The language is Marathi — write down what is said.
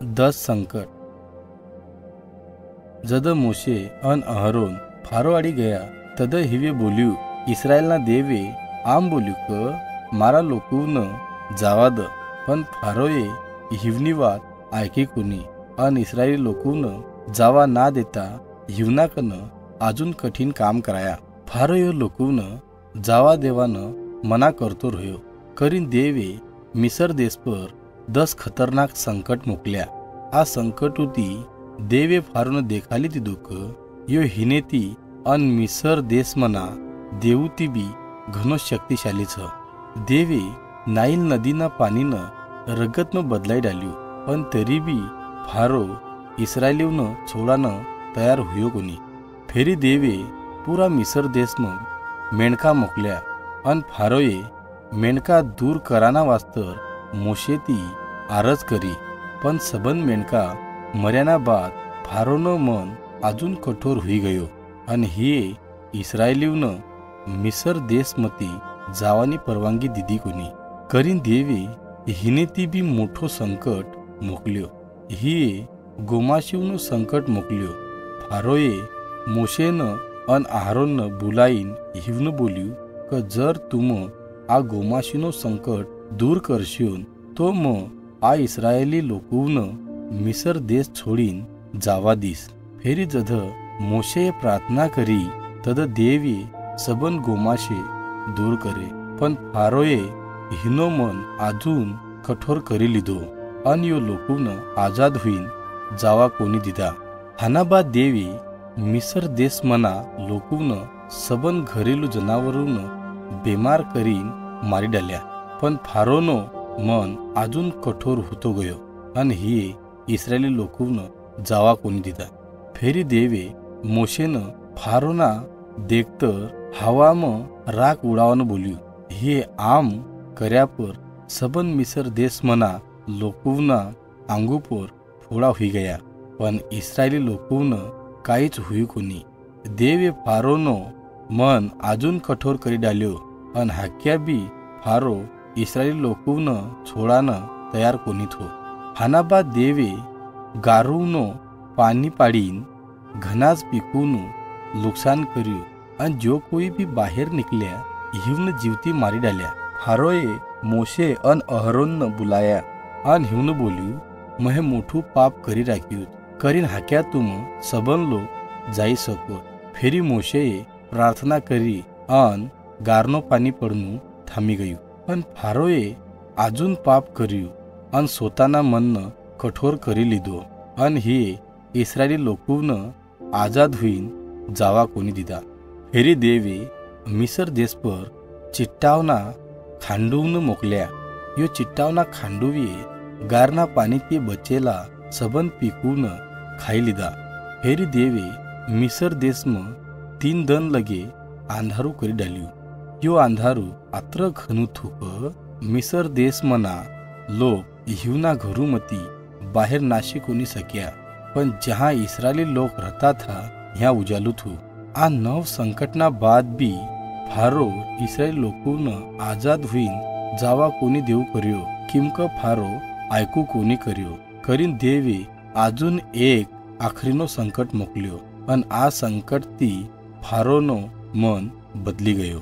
10 संकट। जद मोशे अन अहरोन फारो आड़ी गया तद हिवे बोल्यू इस्राएलना देवे आम बोल्यू क मारा लोकून जावा द। पण फारोए हिवनी वात ऐकी कोणी अन इस्राएली लोकून जावा ना देता हिवनाकन अजून कठीण काम कराया। फारो यो लोकून जावा देवान मना करतो रह्यो। करीन देवे मिसर देश पर 10 खतरनाक संकट मोकल्या। आ संकट होती देवे फारोन देखाली ती दुःख यो हिनेती अन मिसर देश मना देवती बी घनो शक्तिशाली छ। देवे नाईल नदीना पाणीनं रगतनं बदलाई डाल्यू पण तरी बी फारो इस्रायलीवन छोडानं तयार हुयो कोणी। फेरी देवे पूरा मिसर देशनं मेंढका मोकल्या अन फारोए मेंढका दूर कराना वास्तर मोशे ती आरज करी। पण सबन मेंढका मर्याना बाद फारोनं मन अजून कठोर हुई गयो अन हिये इस्रायलीवन मिसर देशमती जावानी परवानगी दिदी कोणी। करीन देवे हिने ती बी मोठो संकट मोकल्यो। हिये गोमाशीवनं संकट मोकल्यो। फारोए मोशेन अन अहरोन बुलाईन हिवन बोल्यू क जर तुम आ गोमाशीनो संकट दूर करशीन तो म आ इस्रायली लोकून मिसर देश छोडीन जावा दिस। फेरी जद मोशे प्रार्थना करी तद देवी सबन गोमाशे दूर करे। पण फारोए हिनो मन अजून कठोर करी लिधो अन यो लोकून आजाद हुईन जावा कोणी दिदा। हानाबा देवी मिसर देश मना लोकून सबन घरेलू जनावरून बेमार करीन मारी डाल्या। पण फारोनो मन अजून कठोर होतो गयो अन हिये इस्रायली लोकून जावा कोणी दिदा। फेरी देवे मोशेन फारोना देखतर हवाम राख उडावन बोल्यू। हे आम कर्या पर सबन मिसर देश मना लोकूना आंगूपर फोड़ा हुई गया पण इस्रायली लोकून काहीच हुई कोणी। देवे फारोनो मन अजून कठोर करी डाल्यो अन हाक्या बी फारो इस्रायली लोकून छोडानं तयार कोणी थो। हानाबा देवे गारूनो पाणी पाडीन घनाज पिकून नुकसान कर्यू अन जो कोई भी बाहेर निकल्या हिवन जीवती मारी डाल्या। फारोए मोशे अन अहरोन बुलाया अन हिवन बोल्यू महे मोठू पाप करी राख्यू करीन हाक्या तुम सबन लोग जाई सको। फेरी मोशे प्रार्थना करी अन गारनो पाणी पडनू थांबी गयू। पण फारोए अजून पाप कर्यू अन स्वताना मन कठोर करी लिधो अन हिये इस्रायली लोकून आजाद हुईन जावा कोणी दिदा। फेरी देवे मिसर देश पर चिट्टावना खांडून मोकल्या। यो चिट्टावना खांडूविये गारना पाणी ते बचेला सबन पिकून खाई लिदा। फेरी देवे मिसर देशम 3 दन लगे अंधारू करी डाल्यू। यो अंधारू अत्र घनू थूक मिसर देश मना लोग हिवना घरूमती बाहेर नाशी कोणी सक्या। पण जहाँ इस्रायली लोग रहता था यहाँ उजालू थू। आ 9 संकटना बाद भी फारो इस्रायली लोकून आजाद हुईन जावा कोणी देऊ कर्यो किमक फारो ऐकू कोणी कर्यो। करीन देवे अजून एक आखरीनो संकट मोकल्यो अन आ संकट ती फारोनो मन बदली गयो।